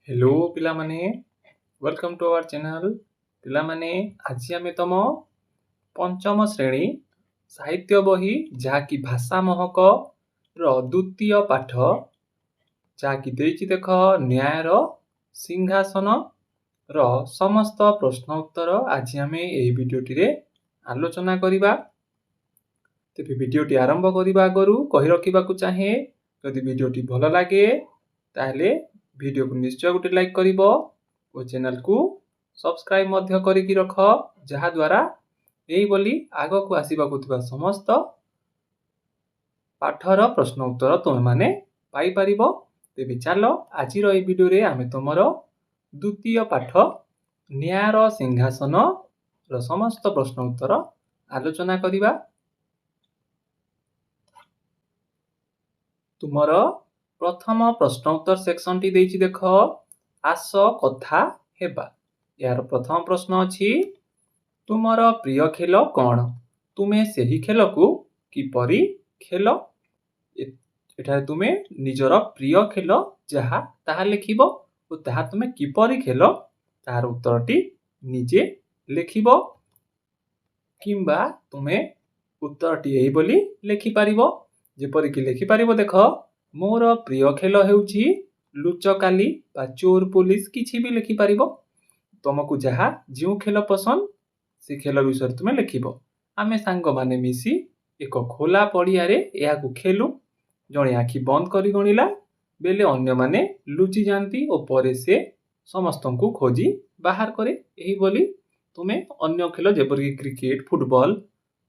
Hello पिलामाने welcome to our channel पिलामाने आज आमे तम पंचम श्रेणी साहित्य बही जहाँकि भाषा महक द्वितीय पाठ जहाँकि देछि देख न्यायर सिंहासन र समस्त प्रश्न उत्तर आज आमे एही भिडियोटी रे आलोचना करिबा। तेबे भिडियोटी आरंभ करिबा आगरु कहि रखिबाकू चाहे यदि भिडियोटी भल लागे ताहेले भिडियो को निश्चय गोटे लाइक करिबो और चैनल को सब्सक्राइब मध्य करिकि रख जहा द्वारा एही बोली आगो को आसीबाकू थिबा समस्त पाठर प्रश्न उत्तर तुमे माने पाई परिबो। तेबे चलो आज रो ए वीडियो रे आमे तुमरो द्वितीय पाठ न्यायर सिंहासन रो समस्त प्रश्न उत्तर आलोचना करिबा। तुमरो प्रथम प्रश्न उत्तर सेक्शन टी देछि देख आस कथा हेबा। यार प्रथम प्रश्न अछि तुमरो प्रिय खेल कोन? तुमे सेही खेल को किपरि खेल? एठारे तुमे निजर प्रिय खेल जहा ताहा लिखिबो ओ ताहा तुमे किपरि खेल तार उत्तरटी निजे लिखिबो किंबा तुमे उत्तरटी एही बोली लिखि पारिबो। जेपरि कि लिखि पारिबो देख मोर प्रिय खेल हेउछि लुचकाली बा चोर पुलिस किछि भी लिखि पारिबो। तुमको जहा जो खेल पसंद से खेल विषय तुमे लिखिबो। आमे सांग माने मिसी एक खोला पड़िया रे याकू खेलु जणे आखि बंद करी गणिला बेले अन्य माने लुचि जानती और परे से समस्तंकु खोजी बाहर करे एही बोली तुमे अन्य खेल जेपरि क्रिकेट फुटबॉल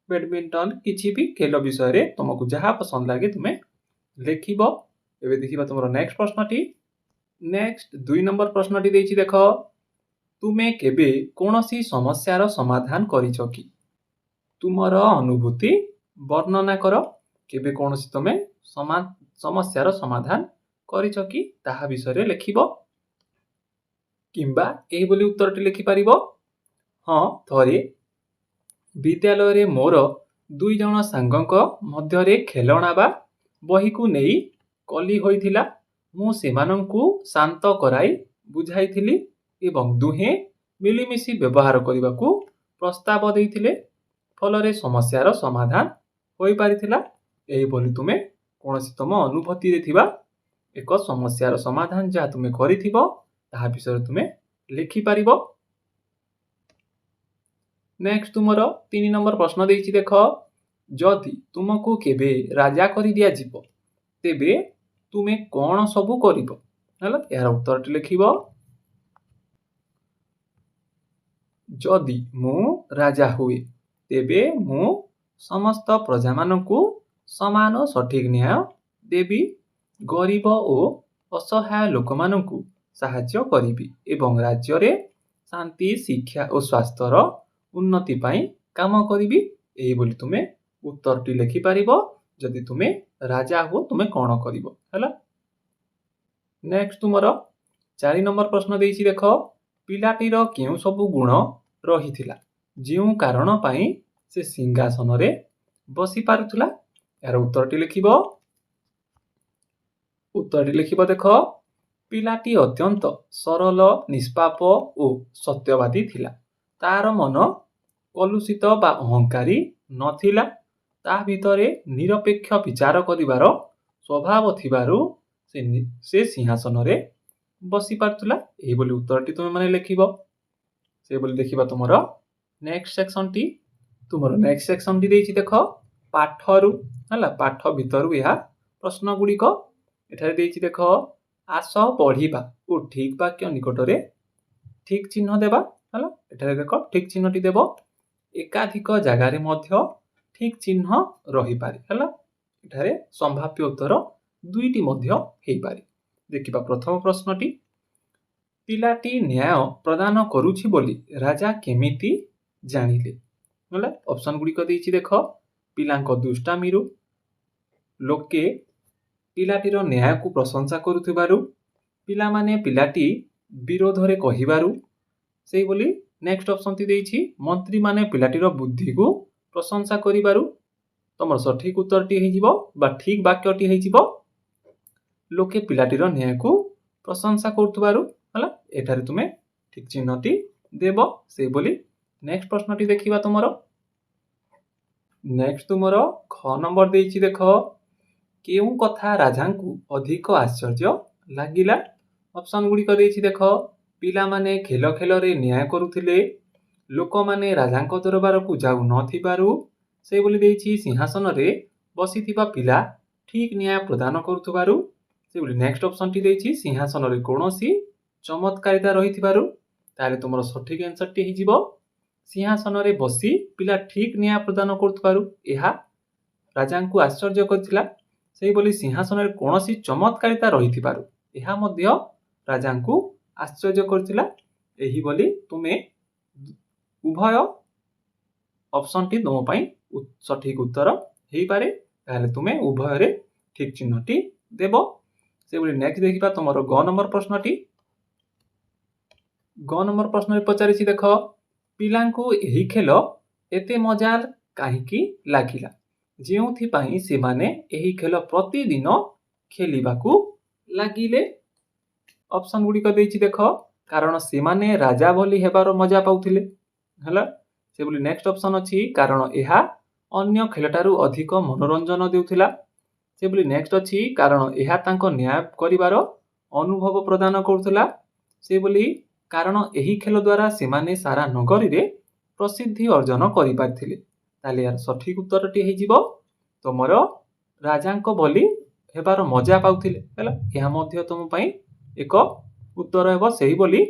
बैडमिंटन किछि भी खेल विषय रे तुमको जहा पसंद लागे तुमे लिखिबो। एबे देखिबा तुमरो नेक्स्ट प्रश्नटी नेक्स्ट 2 नंबर प्रश्नटी देछि देख तुमे केबे कोनोसी समस्यार समाधान करिछो कि? तुमर अनुभूति वर्णना करो केबे कोनोसी तुमे समस्यार समाधान करिछो कि ताहा विषय रे लिखिबो किंबा एही बोली उत्तरटी लिखि पारिबो। हां थरे विद्यालय रे मोर 2 जण सांगक मध्य रे खेलणा बा बही को नेई कली होइथिला। मु सेमानंकु शांत कराई बुझाइथिली एवं दुहे मिलिमिशि व्यवहार करिबाकू प्रस्ताव देइथिले फलरे समस्यार समाधान होई पारिथिला। एही बोली तुमे कोनोसी तम अनुभूति रे थिबा एक समस्यार समाधान जा तुमे करिथिबो ताहा विषय तुमे लिखि पारिबो। नेक्स्ट तुमरो 3 नंबर प्रश्न देछि देख जदि तुमको केबे राजा करि दिया जिवो तेबे तुमे कोन सबु करिवो? हला यार उत्तरटी लिखिबो। जदि मु राजा हुए तेबे मु समस्त प्रजा मानकु समान सठिक न्याय देबी गरीब ओ असहाय लोक मानकु साहाय्य करिबी एवं राज्य रे शांति शिक्षा और स्वास्थ्य रो उन्नति पाई काम करिबी एही बोली तुमे उत्तरटी लिखि पारिबो। जदि तुमे राजा हो तुमे कोन करिवो हला। नेक्स्ट तुमरो 4 नंबर प्रश्न देछि देख पिलाटीर केउ सबु गुण रहिथिला जिउ कारण पाई से सिंहासन रे बसी पारुथला। यार उत्तरटी लिखिबो। उत्तरटी लिखिबो देख पिलाटी अत्यंत सरल निष्पाप ओ सत्यवादी थिला। तार मन कलुषित बा अहंकारी नथिला। ता भितरे निरपेक्ष विचार करिवार स्वभाव थिबारु से सिंहासन रे बसी पारुथला एही बोली उत्तरटी तुमे माने लिखिबो। से बोली देखिबा तुमरो नेक्स्ट सेक्शन टी तुमरो नेक्स्ट सेक्शन टी देछि देख पाठरु हला पाठ भितरु या प्रश्न गुडी को एठारे देछि देख आस पढिबा ओ ठीक वाक्य निकट रे ठीक चिन्ह देबा हला। एठारे देख ठीक चिन्हटी देबो एकाधिक जगह रे मध्य ठीक चिन्ह रही पारे हला। एठारे संभाव्य उत्तर दुईटी मध्य हेई पारे। देखिबा प्रथम प्रश्नटी पिलाटी न्याय प्रदान करूछि बोली राजा केमिति जानिले हला। ऑप्शन गुडी को देछि देख पिलांक दुष्टामीरु लोके पिलाटीर न्याय को प्रशंसा करुथिबारु पिला माने पिलाटी विरोध रे कहिबारु सेही बोली नेक्स्ट ऑप्शन ती देछि मंत्री माने पिलाटीर बुद्धि को प्रशंसा करिबारु तमर सठिक उत्तरटी हे जिवो बा ठीक वाक्यटी हे जिवो लोके पिलाटीर न्याय को प्रशंसा करथुबारु एठारे तुमे ठीक चिन्हटी देव से बोली नेक्स्ट प्रश्नटी देखिबा तुमरो नेक्स्ट तुमरो ख नंबर देछि देखो केउ कथा राजांकु अधिक आश्चर्य लागिला ऑप्शन गुडी को देछि देखो पिला माने खेल खेल रे न्याय करूथिले लोक माने राजांको दरबार को जाउ नथिबारु से बोली देछि सिंहासन रे बसिथिबा पिला ठीक न्याय प्रदान करूथबारु से बोली नेक्स्ट ऑप्शन टी देछि सिंहासन रे कोनोसी चमत्कारिता रहिथिबारु ताले तुमरो सठिक आंसर टी हिजिबो सिंहासन रे बसी पिला ठीक न्याय प्रदान करूथबारु एहा राजांकु आश्चर्य करथिला सेही बोली सिंहासन रे कोनोसी चमत्कारिता रहिथिबारु एहा मध्य राजांकु आश्चर्य करथिला एही बोली तुमे उभय ऑप्शन टी तुम पई सठिक उत्तर हेई पारे ताले तुमे उभय रे ठीक चिन्हटी देबो से बोली नेक्स्ट देखिबा तुमरो ग नंबर प्रश्नटी ग नंबर प्रश्न रे पचारिछि देखो पिलांकु एही खेल एते मजा काहीकि लागिला जेउथि पई से माने एही खेल प्रतिदिन खेलिबाकू लागिले ऑप्शन गुडी को देछि देखो कारण से माने राजा बोली हेबारो मजा पाउथिले हला से बोली नेक्स्ट ऑप्शन अछि कारण एहा अन्य खेलटारू अधिक मनोरंजन देउथिला से बोली नेक्स्ट अछि कारण एहा तांको न्याय करिवारो अनुभव प्रदान करूथिला से बोली कारण एही खेल द्वारा से माने सारा नगरी रे प्रसिद्धि अर्जन करि पारथिले ताले यार सठिक उत्तरटी हे जिवो तमरो राजांको बोली हेबारो मजा पाउथिले हला एहा मध्य तुम पई एक उत्तर हेबो सेही बोली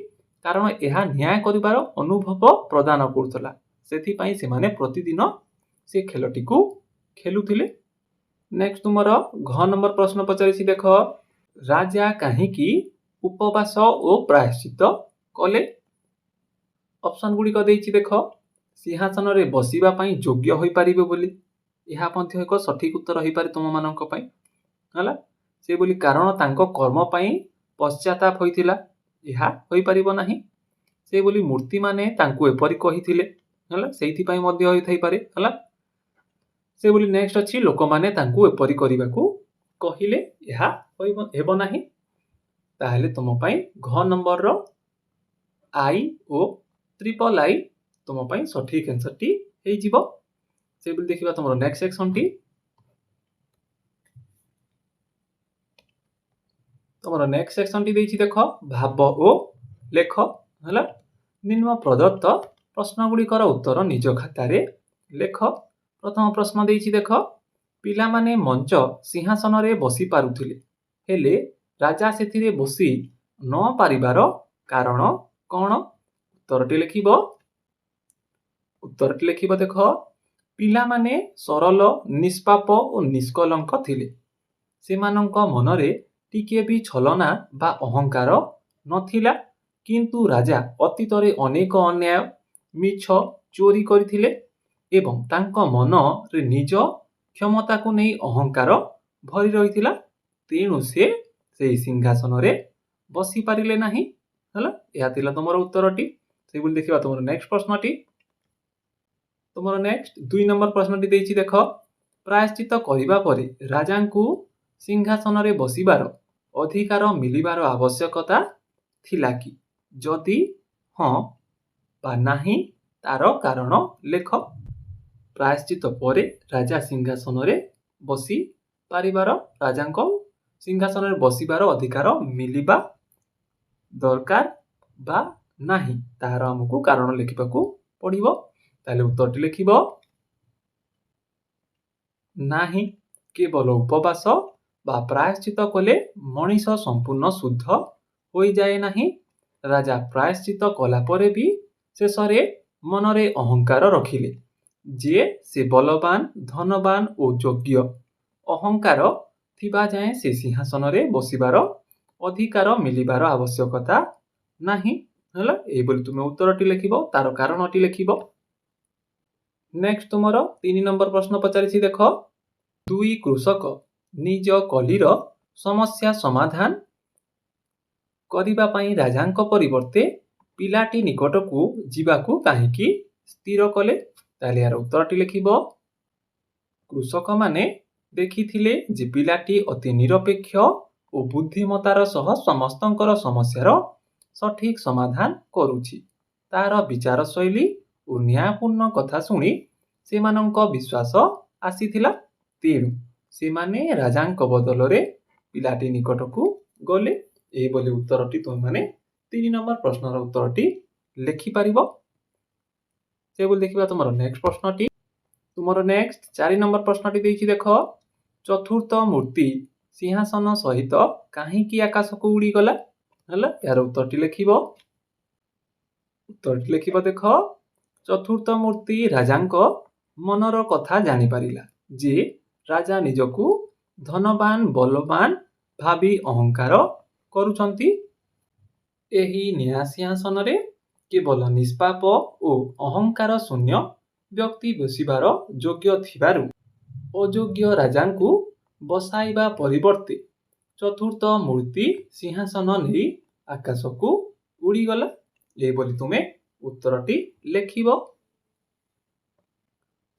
कारण एहा न्याय करिवारो अनुभव प्रदान करूथला सेथि पई से माने प्रतिदिन से खेलटी को खेलुथिले नेक्स्ट तुमरो घ नंबर प्रश्न पचारिछि देखो राजा काहीकि उपवास ओ प्रायश्चित कले ऑप्शन गुडी को देछि देखो सिंहासन रे बसिबा पई योग्य होई परिबे बोली एहा पंथ एक सठिक उत्तर होई पारे तुम मानक पई हला से बोली कारण तांको कर्म पई पश्चाताप होइथिला एहा होई परिबो नाही से बोली मूर्ति माने तांको एपरि कहिथिले हला सेहि पई मध्य होई थाई पारे हला से बोली नेक्स्ट अछि लोक माने तांको एपरि करिबाकू कहिले एहा हेबो नाही ताहले तुम पई घ number row I O triple I तुम पई सठिक आंसर टी हेई जिवो से बोली देखिबा तुमरो नेक्स्ट सेक्शन टी तुमरो नेक्स्ट सेक्शन टी देछि देखो भाव ओ लेख हला निम्न प्रदत्त प्रश्न गुडी कर उत्तर निज खाता रे लेख प्रथम प्रश्न देछि देखो पिला माने मंच सिंहासन रे बसी पारुथिले हेले राजा सेथिरे बसी न पारिबारो कारण कोन उत्तरटी लिखिबो देखो पिला माने सरल निष्पाप और निष्कलंक थिले सेमानंक मनरे टिके भी छलना बा अहंकार नथिला किंतु राजा अतीतरे अनेक अन्याय मिछ चोरी करथिले एवं तांको मन रे निज क्षमता को नै अहंकार भरी रहिथिला तेणु से सिंहासन रे बसी पारिले नाही हला या तिला तमरो उत्तरटी से बोली देखिबा तमरो नेक्स्ट प्रश्नटी तमरो नेक्स्ट 2 नंबर प्रश्नटी देछि देखो प्रायश्चित करिबा परे राजांकु सिंहासन रे बसिबार अधिकार मिलिबार आवश्यकता थिला कि जदि हां बा नाही तार कारण लेख प्रायश्चित परे राजा सिंहासन रे बसी पारिबार राजांको सिंहासन रे बसिबार अधिकार मिलिबा दरकार बा नाही तार हमकु कारण लिखिबाकू पड़िबो ताले उत्तरटी लिखिबो नाही केवल उपवास बा प्रायश्चित कले मनीष संपूर्ण शुद्ध होई जाए नाही राजा प्रायश्चित कला परे भी शेषरे मनरे अहंकार रखिले जे से बलवान धनवान और योग्य अहंकार थिबा जाए से सिंहासन रे बसिबार अधिकार मिलिबार आवश्यकता नाही हला ए बोली तुमे उत्तरटी लिखिबो तार कारणटी लिखिबो नेक्स्ट तुमरो 3 नंबर प्रश्न पचारिछि देखो दुई कृषक निज कलीर समस्या समाधान करिबा पई राजांक परिवर्ते पिलाटी निकटकू जीवाकू काहीकि स्थिर कले ताले यार उत्तरटी लिखिबो कृषक माने देखिथिले जे पिलाटी अति निरपेक्ष और बुद्धिमतार सह समस्तंकर समस्यार ସଠିକ୍ ସମାଧାନ କରୁଛି। ତାର ବିଚାର ଶୈଳୀ ଓ ନ୍ୟାୟପୂର୍ଣ୍ଣ କଥା ଶୁଣି ସେମାନଙ୍କ ବିଶ୍ୱାସ ଆସିଥିଲା। ତେଣୁ ସେମାନେ ରାଜାଙ୍କ ବଦଳରେ ପିଲାଟି ନିକଟକୁ ଗଲେ। ଏହିଭଳି ଉତ୍ତରଟି ତୁମେମାନେ 3 ନମ୍ବର ପ୍ରଶ୍ନର ଉତ୍ତରଟି ଲେଖିପାରିବ। ସେଭଳି ଦେଖିବା ତୁମର ନେକ୍ସଟ ପ୍ରଶ୍ନଟି। ତୁମର ନେକ୍ସଟ 4 ନମ୍ବର ପ୍ରଶ୍ନଟି ଦେଇଛି ଦେଖ। ଚତୁର୍ଥ ମୂର୍ତ୍ତି ସିଂହାସନ ସହିତ କାହିଁକି ଆକାଶକୁ ଉଡ଼ିଗଲା? ହେଲା, ଏହାର ଉତ୍ତରଟି ଲେଖିବ। ଉତ୍ତରଟି ଲେଖିବ ଦେଖ। ଚତୁର୍ଥ ମୂର୍ତ୍ତି ରାଜାଙ୍କ ମନର କଥା ଜାଣିପାରିଲା ଯେ ରାଜା ନିଜକୁ ଧନବାନ ବଳବାନ ଭାବି ଅହଙ୍କାର କରୁଛନ୍ତି। ଏହି ନ୍ୟାୟ ସିଂହାସନରେ କେବଳ ନିଷ୍ପାପ ଓ ଅହଙ୍କାର ଶୂନ୍ୟ ବ୍ୟକ୍ତି ବସିବାର ଯୋଗ୍ୟ ଥିବାରୁ ଅଯୋଗ୍ୟ ରାଜାଙ୍କୁ ବସାଇବା ପରିବର୍ତ୍ତେ ଚତୁର୍ଥ ମୂର୍ତ୍ତି ସିଂହାସନ ନେଇ ଆକାଶକୁ ଉଡ଼ିଗଲା। ଏହିଭଳି ତୁମେ ଉତ୍ତରଟି ଲେଖିବ।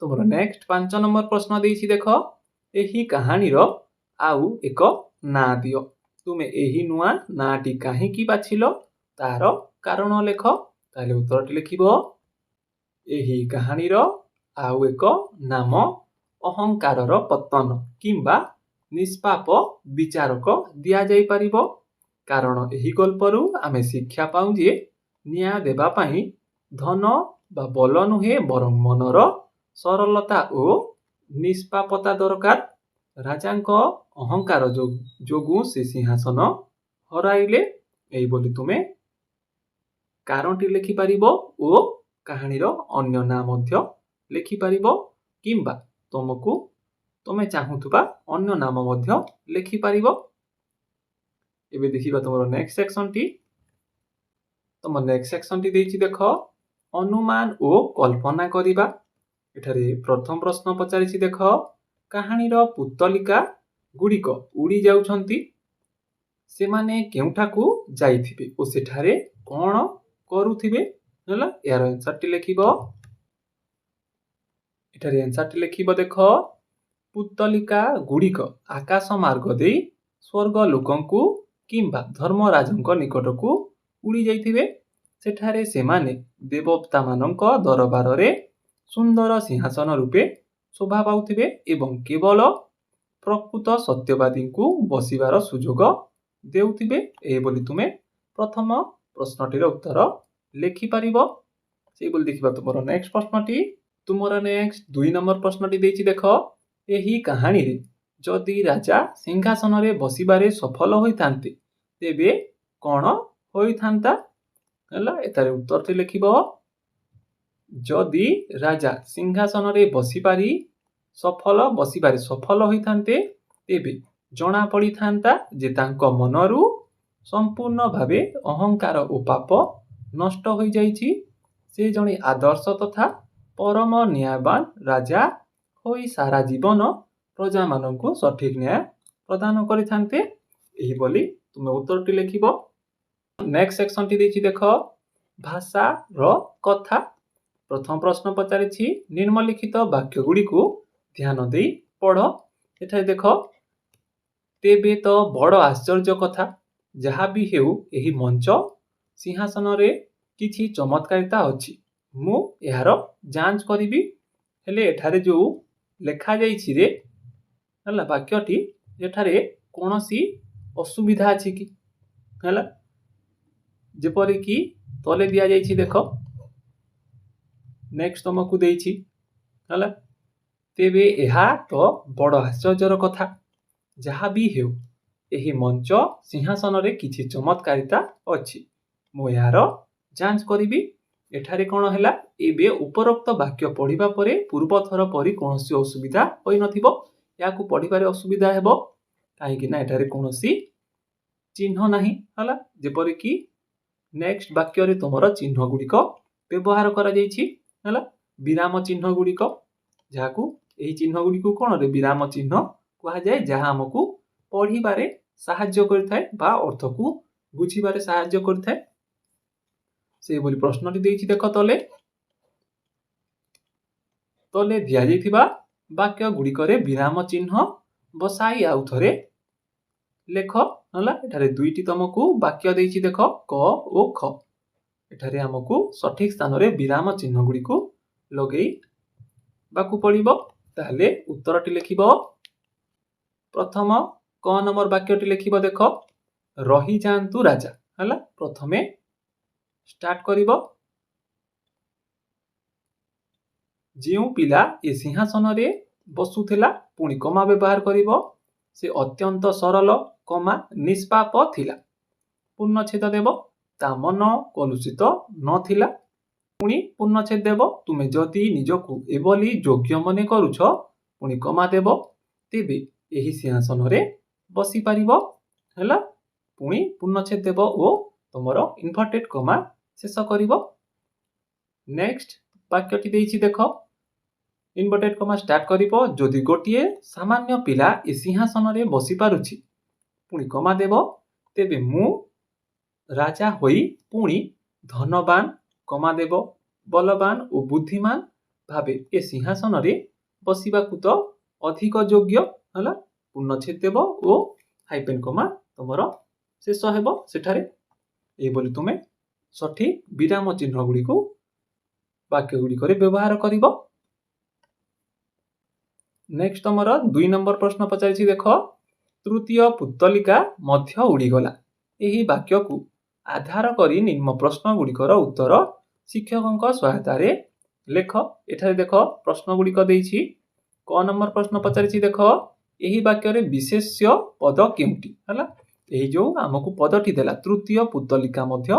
ତୁମର ନେକ୍ସଟ 5 ନମ୍ବର ପ୍ରଶ୍ନ ଦେଇଛି ଦେଖ। ଏହି କାହାଣୀର ଆଉ ଏକ ନାଁ ଦିଅ। ତୁମେ ଏହି ନୂଆ ନାଁଟି କାହିଁକି ବାଛିଲ ତାର କାରଣ ଲେଖ। ତାହେଲେ ଉତ୍ତରଟି ଲେଖିବ। ଏହି କାହାଣୀର ଆଉ ଏକ ନାମ ଅହଙ୍କାରର ପତନ କିମ୍ବା ନିଷ୍ପାପ ବିଚାରକ ଦିଆଯାଇପାରିବ। କାରଣ ଏହି ଗଳ୍ପରୁ ଆମେ ଶିକ୍ଷା ପାଉ ଯେ ନ୍ୟାୟ ଦେବା ପାଇଁ ଧନ ବା ବଳ ନୁହେଁ ବରଂ ମନର ସରଳତା ଓ ନିଷ୍ପାପତା ଦରକାର। ରାଜାଙ୍କ ଅହଙ୍କାର ଯୋଗୁଁ ସେ ସିଂହାସନ ହରାଇଲେ। ଏହିଭଳି ତୁମେ କାରଣଟି ଲେଖିପାରିବ ଓ କାହାଣୀର ଅନ୍ୟ ନାଁ ମଧ୍ୟ ଲେଖିପାରିବ କିମ୍ବା ତୁମେ ଚାହୁଁଥିବା ଅନ୍ୟ ନାମ ମଧ୍ୟ ଲେଖିପାରିବ। ଏବେ ଦେଖିବା ତୁମର ନେକ୍ସଟ ସେକ୍ସନଟି। ତୁମ ନେକ୍ସଟ ସେକ୍ସନଟି ଦେଇଛି ଦେଖ। ଅନୁମାନ ଓ କଳ୍ପନା କରିବା। ଏଠାରେ ପ୍ରଥମ ପ୍ରଶ୍ନ ପଚାରିଛି ଦେଖ। କାହାଣୀର ପୁତ୍ତଳିକା ଗୁଡ଼ିକ ଉଡ଼ି ଯାଉଛନ୍ତି। ସେମାନେ କେଉଁଠାକୁ ଯାଇଥିବେ ଓ ସେଠାରେ କ'ଣ କରୁଥିବେ? ହେଲା, ଏହାର ଆନ୍ସରଟି ଲେଖିବ। ଏଠାରେ ଆନ୍ସରଟି ଲେଖିବ ଦେଖ। ପୁତ୍ତଳିକା ଗୁଡ଼ିକ ଆକାଶ ମାର୍ଗ ଦେଇ ସ୍ୱର୍ଗ ଲୋକଙ୍କୁ କିମ୍ବା ଧର୍ମରାଜଙ୍କ ନିକଟକୁ ଉଡ଼ି ଯାଇଥିବେ। ସେଠାରେ ସେମାନେ ଦେବତାମାନଙ୍କ ଦରବାରରେ ସୁନ୍ଦର ସିଂହାସନ ରୂପେ ଶୋଭା ପାଉଥିବେ ଏବଂ କେବଳ ପ୍ରକୃତ ସତ୍ୟବାଦୀଙ୍କୁ ବସିବାର ସୁଯୋଗ ଦେଉଥିବେ। ଏହିଭଳି ତୁମେ ପ୍ରଥମ ପ୍ରଶ୍ନଟିର ଉତ୍ତର ଲେଖିପାରିବ। ସେହିଭଳି ଦେଖିବା ତୁମର ନେକ୍ସଟ ପ୍ରଶ୍ନଟି। ତୁମର ନେକ୍ସଟ 2 ନମ୍ବର ପ୍ରଶ୍ନଟି ଦେଇଛି ଦେଖ। ଏହି କାହାଣୀରେ ଯଦି ରାଜା ସିଂହାସନରେ ବସିବାରେ ସଫଳ ହୋଇଥାନ୍ତେ ତେବେ କ'ଣ ହୋଇଥାନ୍ତା? ହେଲା, ଏଠାରେ ଉତ୍ତରଟି ଲେଖିବ। ଯଦି ରାଜା ସିଂହାସନରେ ବସିବାରେ ସଫଳ ହୋଇଥାନ୍ତେ ତେବେ ଜଣା ପଡ଼ିଥାନ୍ତା ଯେ ତାଙ୍କ ମନରୁ ସମ୍ପୂର୍ଣ୍ଣ ଭାବେ ଅହଙ୍କାର ଓ ପାପ ନଷ୍ଟ ହୋଇଯାଇଛି। ସେ ଜଣେ ଆଦର୍ଶ ତଥା ପରମ ନ୍ୟାୟବାନ ରାଜା ହୋଇ ସାରା ଜୀବନ ପ୍ରଜାମାନଙ୍କୁ ସଠିକ ନ୍ୟାୟ ପ୍ରଦାନ କରିଥାନ୍ତେ। ଏହିଭଳି ତୁମେ ଉତ୍ତରଟି ଲେଖିବ। ନେକ୍ସଟ ସେକ୍ସନଟି ଦେଇଛି ଦେଖ। ଭାଷାର କଥା। ପ୍ରଥମ ପ୍ରଶ୍ନ ପଚାରିଛି ନିମ୍ନଲିଖିତ ବାକ୍ୟ ଗୁଡ଼ିକୁ ଧ୍ୟାନ ଦେଇ ପଢ଼। ଏଠାରେ ଦେଖ। ତେବେ ତ ବଡ଼ ଆଶ୍ଚର୍ଯ୍ୟ କଥା। ଯାହା ବି ହେଉ ଏହି ମଞ୍ଚ ସିଂହାସନରେ କିଛି ଚମତ୍କାରିତା ଅଛି। ମୁଁ ଏହାର ଯାଞ୍ଚ କରିବି। ହେଲେ ଏଠାରେ ଯେଉଁ ଲେଖାଯାଇଛି ରେ ହେଲା ବାକ୍ୟଟି, ଏଠାରେ କୌଣସି ଅସୁବିଧା ଅଛି କି? ହେଲା, ଯେପରିକି ତଳେ ଦିଆଯାଇଛି ଦେଖ। ନେକ୍ସଟ ତମକୁ ଦେଇଛି ହେଲା। ତେବେ ଏହା ତ ବଡ଼ ଆଶ୍ଚର୍ଯ୍ୟର କଥା। ଯାହା ବି ହେଉ ଏହି ମଞ୍ଚ ସିଂହାସନରେ କିଛି ଚମତ୍କାରିତା ଅଛି। ମୁଁ ଏହାର ଯାଞ୍ଚ କରିବି। ଏଠାରେ କ'ଣ ହେଲା? ଏବେ ଉପରୋକ୍ତ ବାକ୍ୟ ପଢ଼ିବା ପରେ ପୂର୍ବଥର ପରି କୌଣସି ଅସୁବିଧା ହୋଇନଥିବ। ଏହାକୁ ପଢ଼ିବାରେ ଅସୁବିଧା ହେବ କାହିଁକି ନା ଏଠାରେ କୌଣସି ଚିହ୍ନ ନାହିଁ। ହେଲା, ଯେପରିକି ନେକ୍ସଟ ବାକ୍ୟରେ ତୁମର ଚିହ୍ନ ଗୁଡ଼ିକ ବ୍ୟବହାର କରାଯାଇଛି। ହେଲା, ବିରାମ ଚିହ୍ନ ଗୁଡ଼ିକ, ଯାହାକୁ ଏହି ଚିହ୍ନ ଗୁଡ଼ିକୁ କ'ଣ ବିରାମ ଚିହ୍ନ କୁହାଯାଏ, ଯାହା ଆମକୁ ପଢ଼ିବାରେ ସାହାଯ୍ୟ କରିଥାଏ ବା ଅର୍ଥକୁ ବୁଝିବାରେ ସାହାଯ୍ୟ କରିଥାଏ। ସେହିଭଳି ପ୍ରଶ୍ନଟି ଦେଇଛି ଦେଖ। ତଳେ ଦିଆଯାଇଥିବା ବାକ୍ୟ ଗୁଡ଼ିକରେ ବିରାମ ଚିହ୍ନ ବସାଇ ଆଉ ଥରେ ଲେଖ ହେଲା। ଏଠାରେ ଦୁଇଟି ତମକୁ ବାକ୍ୟ ଦେଇଛି ଦେଖ କ ଓ ଖ। ଏଠାରେ ଆମକୁ ସଠିକ ସ୍ଥାନରେ ବିରାମ ଚିହ୍ନ ଗୁଡ଼ିକୁ ଲଗେଇବାକୁ ପଡ଼ିବ। ତାହେଲେ ଉତ୍ତରଟି ଲେଖିବ। ପ୍ରଥମ କ ନମ୍ବର ବାକ୍ୟଟି ଲେଖିବ ଦେଖ ରହିଯାଆନ୍ତୁ ରାଜା ହେଲା। ପ୍ରଥମେ ଷ୍ଟାର୍ଟ କରିବ। ଯେଉଁ ପିଲା ଏ ସିଂହାସନରେ ବସୁଥିଲା ପୁଣି କମା ବ୍ୟବହାର କରିବ। ସେ ଅତ୍ୟନ୍ତ ସରଳ କମା ନିଷ୍ପାପ ଥିଲା। ପୂର୍ଣ୍ଣଚ୍ଛେଦ ଦେବ। ତା ମନ କଲୁଷିତ ନଥିଲା। ପୁଣି ପୂର୍ଣ୍ଣଚ୍ଛେଦ ଦେବ। ତୁମେ ଯଦି ନିଜକୁ ଏଭଳି ଯୋଗ୍ୟ ମନେ କରୁଛ ପୁଣି କମା ଦେବ ତେବେ ଏହି ସିଂହାସନରେ ବସିପାରିବ ହେଲା। ପୁଣି ପୂର୍ଣ୍ଣଚ୍ଛେଦ ଦେବ ଓ ତମର ଇନଭର୍ଟେଡ କମା ଶେଷ କରିବ। ନେକ୍ସଟ ବାକ୍ୟଟି ଦେଇଛି ଦେଖ ଇନଭର୍ଟେଡ କମା ଷ୍ଟାର୍ଟ କରିବ। ଯଦି ଗୋଟିଏ ସାମାନ୍ୟ ପିଲା ଏ ସିଂହାସନରେ ବସି ପାରୁଛି ପୁଣି କମା ଦେବ ତେବେ ମୁଁ ରାଜା ହୋଇ ପୁଣି ଧନବାନ କମା ଦେବ ବଲବାନ ଓ ବୁଦ୍ଧିମାନ ଭାବେ ଏ ସିଂହାସନରେ ବସିବାକୁ ତ ଅଧିକ ଯୋଗ୍ୟ ହେଲା। ପୂର୍ଣ୍ଣଚ୍ଛେଦ ଦେବ ଓ ହାଇପେନ କମା ତମର ଶେଷ ହେବ ସେଠାରେ। ଏହିଭଳି ତୁମେ ସଠିକ ବିରାମ ଚିହ୍ନ ଗୁଡ଼ିକୁ ବାକ୍ୟ ଗୁଡ଼ିକରେ ବ୍ୟବହାର କରିବ। ନେକ୍ସଟ ତମର 2 ନମ୍ବର ପ୍ରଶ୍ନ ପଚାରିଛି ଦେଖ ତୃତୀୟ ପୁତ୍ତଳିକା ମଧ୍ୟ ଉଡ଼ିଗଲା। ଏହି ବାକ୍ୟକୁ ଆଧାର କରି ନିମ୍ନ ପ୍ରଶ୍ନ ଗୁଡ଼ିକର ଉତ୍ତର ଶିକ୍ଷକଙ୍କ ସହାୟତାରେ ଲେଖ। ଏଠାରେ ଦେଖ ପ୍ରଶ୍ନ ଗୁଡ଼ିକ ଦେଇଛି। କ ନମ୍ବର ପ୍ରଶ୍ନ ପଚାରିଛି ଦେଖ ଏହି ବାକ୍ୟରେ ବିଶେଷ୍ୟ ପଦ କେଉଁଟି ହେଲା। ଏହି ଯୋଉ ଆମକୁ ପଦଟି ଦେଲା ତୃତୀୟ ପୁତ୍ତଳିକା ମଧ୍ୟ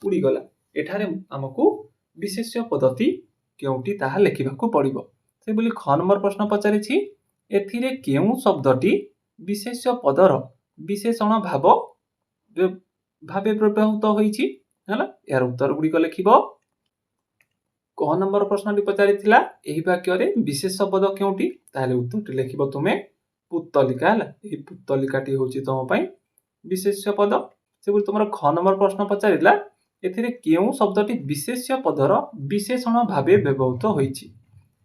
ଉଡ଼ିଗଲା, ଏଠାରେ ଆମକୁ ବିଶେଷ୍ୟ ପଦଟି କେଉଁଟି ତାହା ଲେଖିବାକୁ ପଡ଼ିବ। ସେଭଳି ଖ ନମ୍ବର ପ୍ରଶ୍ନ ପଚାରିଛି ଏଥିରେ କେଉଁ ଶବ୍ଦଟି ବିଶେଷ୍ୟ ପଦର ବିଶେଷଣ ଭାବେ ବ୍ୟବହୃତ ହୋଇଛି ହେଲା। ଏହାର ଉତ୍ତର ଗୁଡ଼ିକ ଲେଖିବ। କ ନମ୍ବର ପ୍ରଶ୍ନଟି ପଚାରିଥିଲା ଏହି ବାକ୍ୟରେ ବିଶେଷ ପଦ କେଉଁଟି, ତାହେଲେ ଉତ୍ତରଟି ଲେଖିବ ତୁମେ ପୁତ୍ତଳିକା ହେଲା। ଏହି ପୁତ୍ତଳିକାଟି ହେଉଛି ତମ ପାଇଁ ବିଶେଷ୍ୟ ପଦ। ସେଭଳି ତୁମର ଖ ନମ୍ବର ପ୍ରଶ୍ନ ପଚାରିଲା ଏଥିରେ କେଉଁ ଶବ୍ଦଟି ବିଶେଷ୍ୟ ପଦର ବିଶେଷଣ ଭାବେ ବ୍ୟବହୃତ ହୋଇଛି,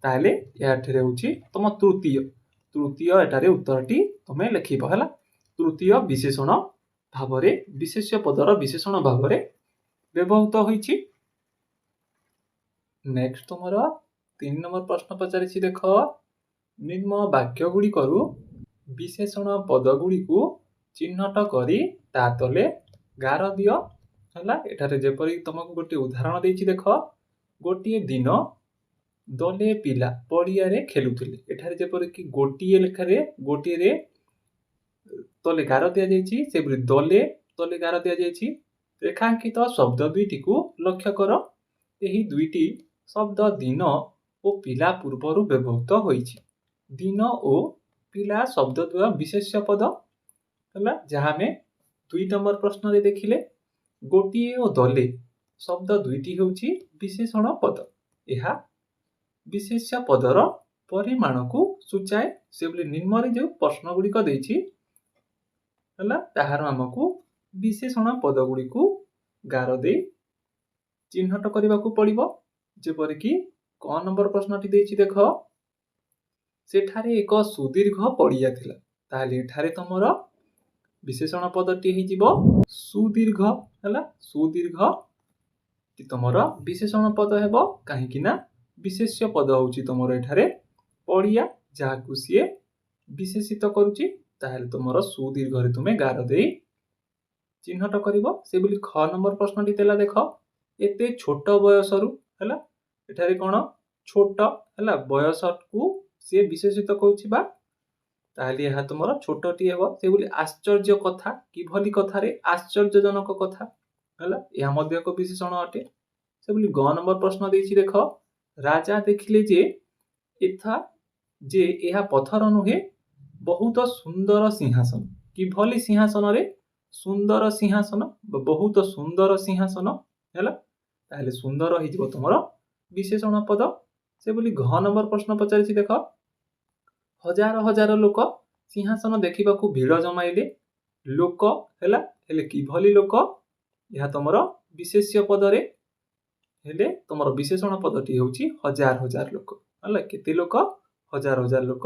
ତାହେଲେ ଏଠାରେ ହେଉଛି ତମ ତୃତୀୟ ଏଠାରେ ଉତ୍ତରଟି ତମେ ଲେଖିବ ହେଲା। ତୃତୀୟ ବିଶେଷଣ ଭାବରେ ବିଶେଷ୍ୟ ପଦର ବିଶେଷଣ ଭାବରେ ବ୍ୟବହୃତ ହୋଇଛି। ନେକ୍ସଟ ତୁମର 3 ନମ୍ବର ପ୍ରଶ୍ନ ପଚାରିଛି ଦେଖ ନିମ୍ନ ବାକ୍ୟ ଗୁଡ଼ିକରୁ ବିଶେଷଣ ପଦ ଗୁଡ଼ିକୁ ଚିହ୍ନଟ କରି ତା ତଳେ ଗାର ଦିଅ ହେଲା। ଏଠାରେ ଯେପରି ତମକୁ ଗୋଟିଏ ଉଦାହରଣ ଦେଇଛି ଦେଖ ଗୋଟିଏ ଦିନ ଦଳେ ପିଲା ପଡ଼ିଆରେ ଖେଳୁଥିଲେ। ଏଠାରେ ଯେପରିକି ଗୋଟିଏ ଲେଖାରେ ଗୋଟିଏରେ ତଳେ ଗାର ଦିଆଯାଇଛି, ସେପରି ଦଳେ ତଳେ ଗାର ଦିଆଯାଇଛି। ରେଖାଙ୍କିତ ଶବ୍ଦ ଦୁଇଟିକୁ ଲକ୍ଷ୍ୟ କର। ଏହି ଦୁଇଟି ଶବ୍ଦ ଦିନ ଓ ପିଲା ପୂର୍ବରୁ ବ୍ୟବହୃତ ହୋଇଛି। ଦିନ ଓ ପିଲା ଶବ୍ଦ ଦ୍ୱୟ ବିଶେଷ୍ୟ ପଦ ହେଲା, ଯାହା ଆମେ 2 ନମ୍ବର ପ୍ରଶ୍ନରେ ଦେଖିଲେ। ଗୋଟିଏ ଓ ଦଳେ ଶବ୍ଦ ଦୁଇଟି ହେଉଛି ବିଶେଷଣ ପଦ। ଏହା ବିଶେଷ୍ୟ ପଦର ପରିମାଣକୁ ସୂଚାଏ। ସେଭଳି ନିମ୍ନରେ ଯେଉଁ ପ୍ରଶ୍ନ ଗୁଡ଼ିକ ଦେଇଛି ହେଲା ତାହାର ଆମକୁ ବିଶେଷଣ ପଦ ଗୁଡ଼ିକୁ ଗାର ଦେଇ ଚିହ୍ନଟ କରିବାକୁ ପଡ଼ିବ। ଯେପରିକି କ ନମ୍ବର ପ୍ରଶ୍ନଟି ଦେଇଛି ଦେଖ ସେଠାରେ ଏକ ସୁଦୀର୍ଘ ପଡ଼ିଆ ଥିଲା, ତାହେଲେ ଏଠାରେ ତମର ବିଶେଷଣ ପଦଟି ହେଇଯିବ ସୁଦୀର୍ଘ ହେଲା। ସୁଦୀର୍ଘ ତମର ବିଶେଷଣ ପଦ ହେବ କାହିଁକି ନା ବିଶେଷ୍ୟ ପଦ ହେଉଛି ତମର ଏଠାରେ ପଡ଼ିଆ, ଯାହାକୁ ସିଏ ବିଶେଷିତ କରୁଛି। ତାହେଲେ ତମର ସୁଦୀର୍ଘରେ ତୁମେ ଗାର ଦେଇ ଚିହ୍ନଟ କରିବ। ସେଭଳି ଖ ନମ୍ବର ପ୍ରଶ୍ନଟି ଦେଲା ଦେଖ ଏତେ ଛୋଟ ବୟସରୁ ହେଲା। ଏଠାରେ କଣ ଛୋଟ ହେଲା, ବୟସକୁ ସିଏ ବିଶେଷିତ କରୁଛି ବା, ତାହେଲେ ଏହା ତୁମର ଛୋଟଟି ହେବ। ସେଭଳି ଆଶ୍ଚର୍ଯ୍ୟ କଥା, କିଭଳି କଥାରେ ଆଶ୍ଚର୍ଯ୍ୟଜନକ କଥା ହେଲା, ଏହା ମଧ୍ୟ ଏକ ବିଶେଷଣ ଅଟେ। ସେଭଳି ଗ ନମ୍ବର ପ୍ରଶ୍ନ ଦେଇଛି ଦେଖ ରାଜା ଦେଖିଲେ ଯେ ଏହା ପଥର ନୁହେଁ ବହୁତ ସୁନ୍ଦର ସିଂହାସନ। କିଭଳି ସିଂହାସନରେ ସୁନ୍ଦର ସିଂହାସନ, ବହୁତ ସୁନ୍ଦର ସିଂହାସନ ହେଲା। ତାହେଲେ ସୁନ୍ଦର ହେଇଯିବ ତୁମର ବିଶେଷଣ ପଦ। ସେଭଳି ଘ ନମ୍ବର ପ୍ରଶ୍ନ ପଚାରିଛି ଦେଖ ହଜାର ହଜାର ଲୋକ ସିଂହାସନ ଦେଖିବାକୁ ଭିଡ଼ ଜମାଇଲେ। ଲୋକ ହେଲା, ହେଲେ କିଭଳି ଲୋକ, ଏହା ତମର ବିଶେଷ୍ୟ ପଦରେ ହେଲେ ତମର ବିଶେଷଣ ପଦଟି ହେଉଛି ହଜାର ହଜାର ଲୋକ ହେଲା। କେତେ ଲୋକ? ହଜାର ହଜାର ଲୋକ।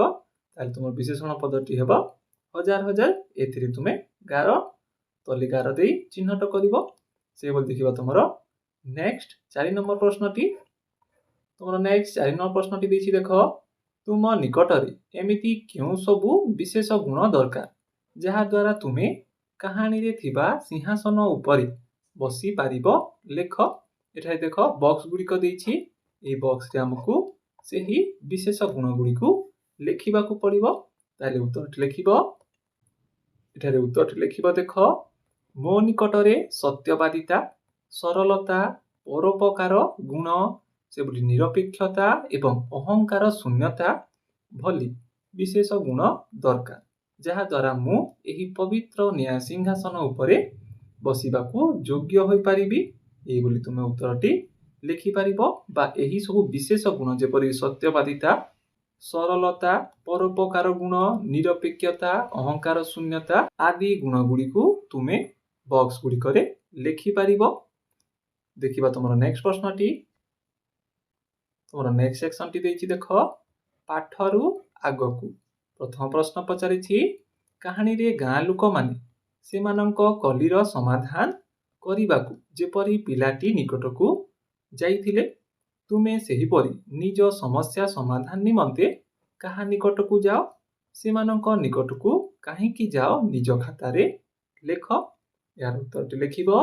ତାହେଲେ ତୁମର ବିଶେଷଣ ପଦଟି ହେବ हजार हजार एथिरे तुमे गार तली गार दे चिन्हट करिवो से बोली देखिबा तुमर नेक्स्ट 4 नंबर प्रश्नटी तुमर नेक्स्ट 4 नंबर प्रश्नटी देछि देखो तुम निकटरे एमिति केउ सबु विशेष गुण दरकार जहा द्वारा तुमे कहानी रे थिबा सिंहासन उपरे बसी पारिबो लेख एठारे देखो बॉक्स गुडी को देछि ए बॉक्स रे हमकु सेही विशेष गुण गुडी को लेखिबा को पड़िबो ताले उत्तर लिखिबो एठारे उत्तर लिखिबो देखो मो निकटरे सत्यवादिता सरलता परोपकार गुण सेबुली निरपेक्षता एवं अहंकार शून्यता भली विशेष गुण दरकार जहा द्वारा मु एही पवित्र न्याय सिंहासन उपरे बसिबाकू योग्य होई पारिबी एही बोली तुमे उत्तरटी लिखि पारिबो बा एही सब विशेष गुण जेपरि सत्यवादिता सरलता परोपकार गुण निरपेक्षता अहंकार शून्यता आदि गुण गुडी को तुमे बॉक्स गुडी करे लिखि पारिबो देखिबा तुमरो नेक्स्ट प्रश्नटी तुमरो नेक्स्ट सेक्शन टी देछि देखो पाठरु आगकू प्रथम प्रश्न पचारिछि कहानी रे गाँ लोक माने सेमानंक कलिर समाधान करिबाकू जेपरि पिलाटी निकटकू जाइथिले तुमे सेही परि निज समस्या समाधान निमंते कहा निकटकू जाओ सेमानंक निकटकू काहेकि जाओ निज खाता रे लेख यार उत्तरटी लिखिबो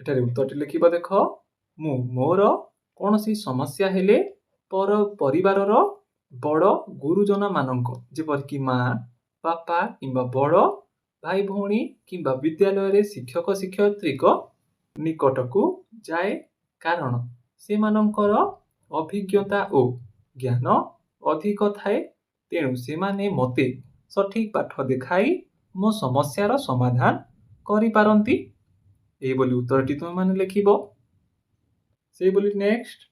एटारे उत्तरटी लिखिबो देखो मु मोर कोनोसी समस्या हेले पर परिवारर बड़ गुरुजन मानक जेपर कि माँ बापा किंबा बड़ भाई भौणी किंबा विद्यालय रे शिक्षक शिक्षयित्री को निकटकू जाए कारण सेमानंकर अभिज्ञता ओ ज्ञान अधिक थाए तेणु सेमाने मते सठिक पाठ देखाई मो समस्यार समाधान करि पारंती ए बोली उत्तरटी तुम माने लिखिबो से बोली नेक्स्ट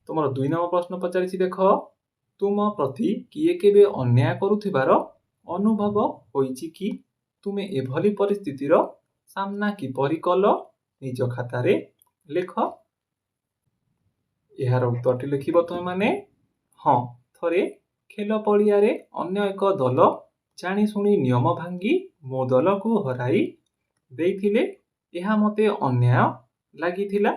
तुमर 2 नंबर प्रश्न पचारिछि देखो तुम प्रति किए केबे अन्याय करुथिबार अनुभव होइछि कि तुमे एभली परिस्थितिर सामना किपरि कलो निज खाता रे लेख यार उत्तरटी लिखिबो तुम माने हाँ थरे खेल पड़िया रे अन्य एक दल जानी सुनी नियम भांगी मो दल को हराई देइथिले एहा मते अन्याय लागिथिला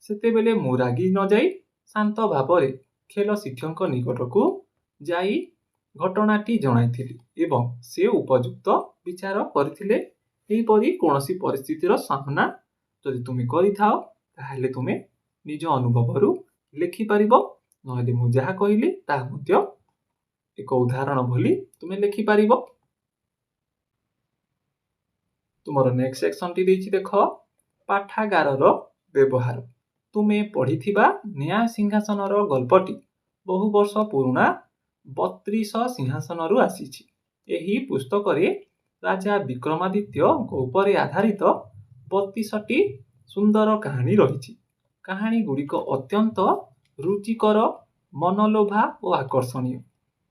सेतेबेले मु रागी न जाई शांत भावरे खेल शिक्षक निकटकू जाई घटनाटी जणाइथिली एवं से उपयुक्त विचार करथिले एहीपरि कोनोसी परिस्थितिर सामना जदि तुमे करिथाओ ताहेले तुमे निज अनुभवरु लिखि पारिबो नहेले मु जहा कहिली ता मध्य एक उदाहरण भली तुमे लिखि पारिबो तुमरो नेक्स्ट सेक्शन टी देछि देखो पाठागारर व्यवहार तुमे पढ़िथिबा न्याय सिंहासनर गल्पटी बहु वर्ष पुराना 32 सिंहासनरु आसीछि एही पुस्तक रे राजा विक्रमादित्य उपरे आधारित 32 टी सुंदर कहानी रहिछि कहानी गुड़िक अत्यंत रुचिकर मनलोभा और आकर्षणीय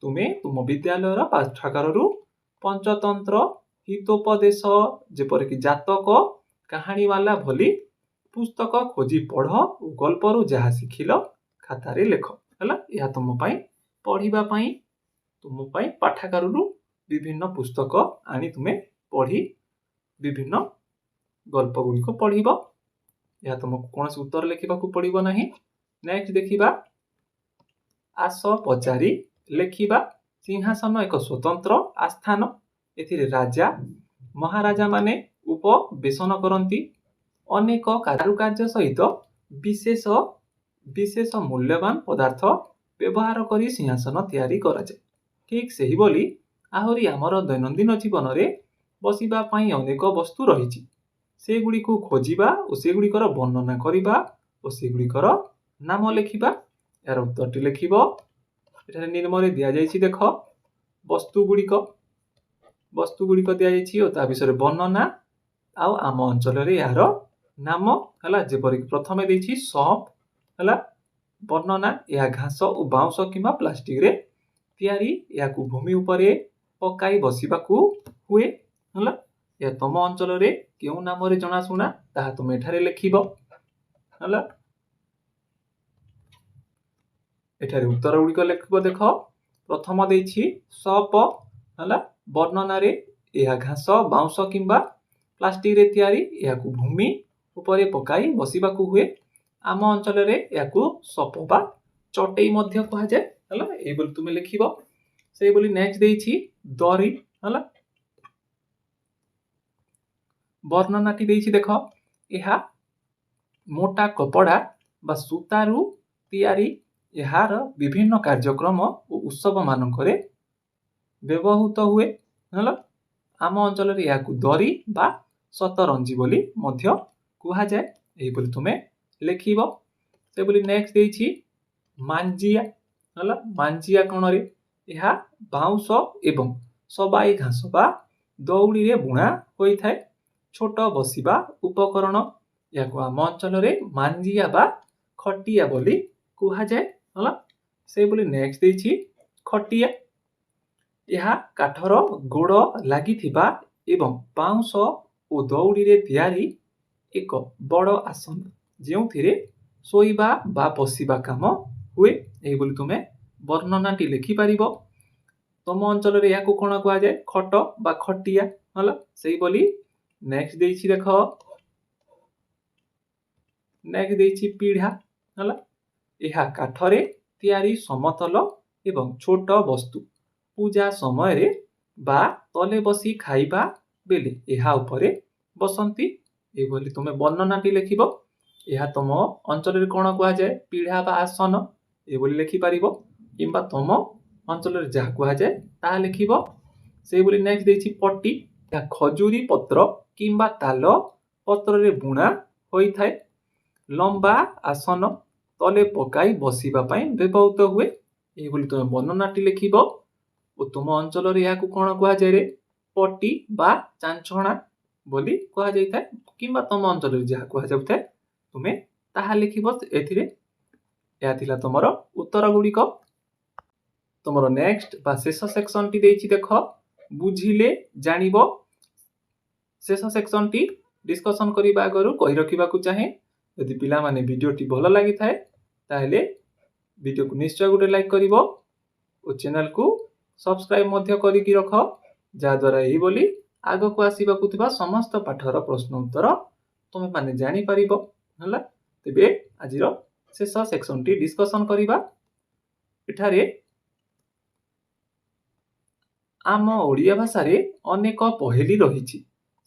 तुमे तुम विद्यालयर पाठागाररु पंचतंत्र हितोपदेश जेपरिक जातक कहानीवाला भली पुस्तक खोजी पढ़ और गल्परु जहा शिखिल खाता रे लेख हला या तुम पई पढ़िबा पई तुम पई पाठागाररु विभिन्न पुस्तक आनी तुमे पढ़ी विभिन्न गल्प गुड़िक पढ़िबो या तुमको कोनोसी उत्तर लिखिबाकू पड़िबो नाही नेक्स्ट देखिबा आस पचारी लिखिबा सिंहासन एक स्वतंत्र आस्थान एथिरे राजा महाराजा माने उपवेशन करंती अनेक कारुकार्य सहित विशेष विशेष मूल्यवान पदार्थ व्यवहार करी सिंहासन तैयारी करा जाय ठीक सही बोली आहुरी आमर दैनंदिन जीवन रे बसिबा पई अनेक वस्तु रहिछि से गुडी को खोजिबा और से गुडी कर वर्णना करिबा और से गुडी कर नाम लिखिबा यार उत्तरटी लिखिबो एठारे नियम रे दिया जायछि देखो वस्तु गुडी को दिया जायछि और ता विषय वर्णना आउ आम अंचल रे यार नाम हला जेपरि प्रथमे देछि सप हला वर्णना या घास और बाउंस किबा प्लास्टिक रे तयारी याकू भूमि उपरे पकाई बसिबाकू हुए हला या तम अंचल रे केउ नाम रे जणा सुना ता तुम एठारे लिखिबो हला एठारे उत्तर गुडी को लिखिबो देखो प्रथम देछि सप हला वर्णनारे यह घास बाउंस किंबा प्लास्टिक रे तयारी याकू भूमि उपरे पकाई बसिबाकू हुए आम अंचल रे याकू सप बा चटई मध्य कहा जाय हला ए बोली तुमे लिखिबो से बोली नेक्स्ट देछि दरी हला वर्णनाटी देछि देखो यह मोटा कपड़ा बा सूतारू तयारी यार विभिन्न कार्यक्रम और उत्सव मानकरे व्यवहृत हुए हला आम अंचल रे याकू दरी बा सतरंजी बोली मध्य कहा जाए एही बोली तुमे लिखिबो से बोली नेक्स्ट देछि मांजिया हला मांजिया कोन रे यह बाउंस एवं सबाई घास बा दौड़ी रे बुणा होई थाए छोट बसिबा उपकरण याकू आम अंचल रे मांजिया बा खटिया बोली कहा जाए हला से बोली नेक्स्ट देछि खटिया यह काठर गोड़ लागिथिबा एवं बाउंस ओ दौड़ी रे तयारी एक बड़ आसन जेउथिरे सोइबा बा बसिबा काम हुए एही बोली तुमे वर्णनाटी लिखि पारिबो तम अंचल रे याकू कोन कहा जाय खट बा खटिया हला सेही बोली नेक्स्ट देछि देखो नेक्स्ट देछि पीढ़ा हला यह काठरे तयारी समतल एवं छोट वस्तु पूजा समय रे बा तले बसी खाइबा बेले यह उपरे बसंती ए बोली तुमे वर्णनाटी लिखिबो यह तम अंचल रे कोन कहा जाय पीढ़ा बा आसन ए बोली लिखि पारिबो किंबा तम अंचल रे जा कहा जाय ता लिखिबो से बोली नेक्स्ट देछि पट्टी या खजूरी पत्र किंबा ताल पत्र रे बुणा होई थाए लंबा आसन तले पकाई बसिबा पई व्यवहृत हुए ए बोली तुमे वर्णनाटी लिखिबो ओ तुम अंचल रे याकू कोन कहा जाय रे पट्टी बा चांचणा बोली कहा जाय थाए किंबा तम अंचल रे जा कहा जाय थाए तुमे ताहा लिखिबो एथिरे या थिला तमरो उत्तर गुडी को तमरो नेक्स्ट बा शेष सेक्शन टी देछि देखो बुझिले जानिबो शेष सेक्शन टी डिस्कशन करिबा आगरु कहि रखिबा को चाहे यदि पिला माने वीडियो टी भलो लागि थाए ताहेले वीडियो को निश्चय गुटे लाइक करिवो ओ चैनल को सब्सक्राइब मध्य करि कि रखो जा द्वारा एही बोली आगो को आसीबा को थिबा समस्त पाठर प्रश्न उत्तर तुमे माने जानि परिबो हला तेबे आजिरो शेष सेक्शन टी डिस्कशन करिबा एठारे आम ओडिया भाषा रे अनेक पहेली रहिछि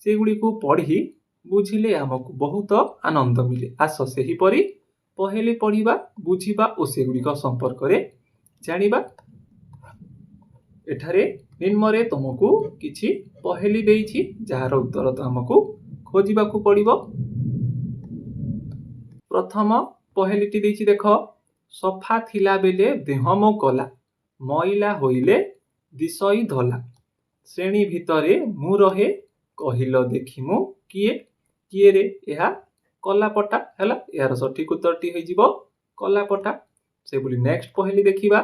सेगुडी को पढ़ी बुझिले हमकु बहुत आनंद मिले आस सेही परी पहेली पढ़िबा बुझिबा ओ सेगुडी को संपर्क रे जानिबा एठारे निम्नरे तुमको किछि पहेली देइछि जहार उत्तर तो हमकु खोजिबा को पड़िबो प्रथम पहेलीटी देइछि देखो सफा थिला बेले देह मो कला मैला होइले दिसई धला श्रेणी भितरे मु रहे कहिलो देखिमु किए किए रे यह कलापटा हैला यार सठिक उत्तरटी होई जिवो कलापटा से बोली नेक्स्ट पहेली देखिबा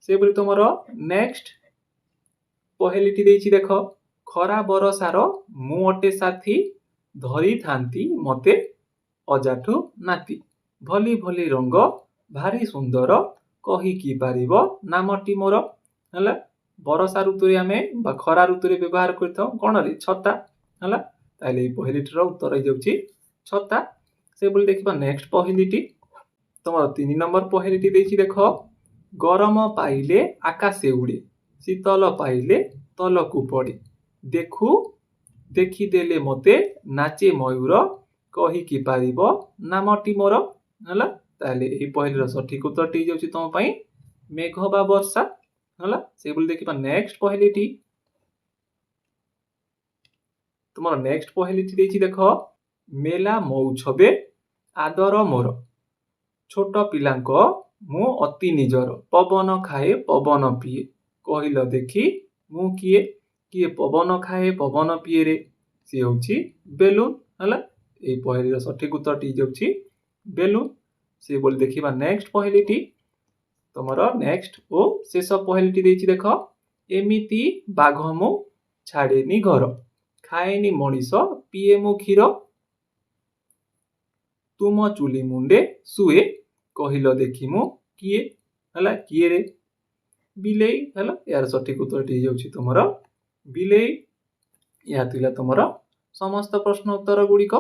से बोली तुमरो नेक्स्ट पहेलीटी देइछि देखो खरा बरसार मु अटे साथी धरी थांती मते अजाठु नाती भली भली रंग भारी सुंदर कही की पारिबो नामटी मोर हैला बरसा ऋतु रे आमे बा खरा ऋतु रे व्यवहार करथौ कोन रे छता हैला ताले ए पहेलीटर उत्तर होई जाउछि छता से बोली देखिबा नेक्स्ट पहेलीटी तमरो 3 नंबर पहेलीटी देछि देखो गरम पाइले आकाशे उड़े शीतल पाइले तलकू पड़े देखु देखि देले मते नाचे मयूर कही की पारिबो नामटी मोर हैला ताले एही पहेलीर सठिक उत्तरटी जाउछि तम पई मेघ बा वर्षा हला से बोली देखिबा नेक्स्ट पहेलीटी तुमर नेक्स्ट पहेलीटी देछि देखो मेला मौछबे आदर मोर छोट पिलांको मु अति निजर पवन खाए पवन पिए कहिलो देखि मु किए किए पवन खाए पवन पिए रे से होछि बेलून हला ए पहेलीर सठिक उत्तरटी जाउछि बेलून से बोली देखिबा नेक्स्ट पहेलीटी तमरो नेक्स्ट ओ शेष पहेलीटी देछि देखो एमिति बाघ मु छाड़ेनी घर खाएनी मनीष पिए मु क्षीर तुम चुली मुंडे सुए कहिलो देखिमु किए हला किए रे बिलेई हला यार सठिक उत्तरटी जाउछि तुमर बिलेई या थिला तुमर समस्त प्रश्न उत्तर गुड़िक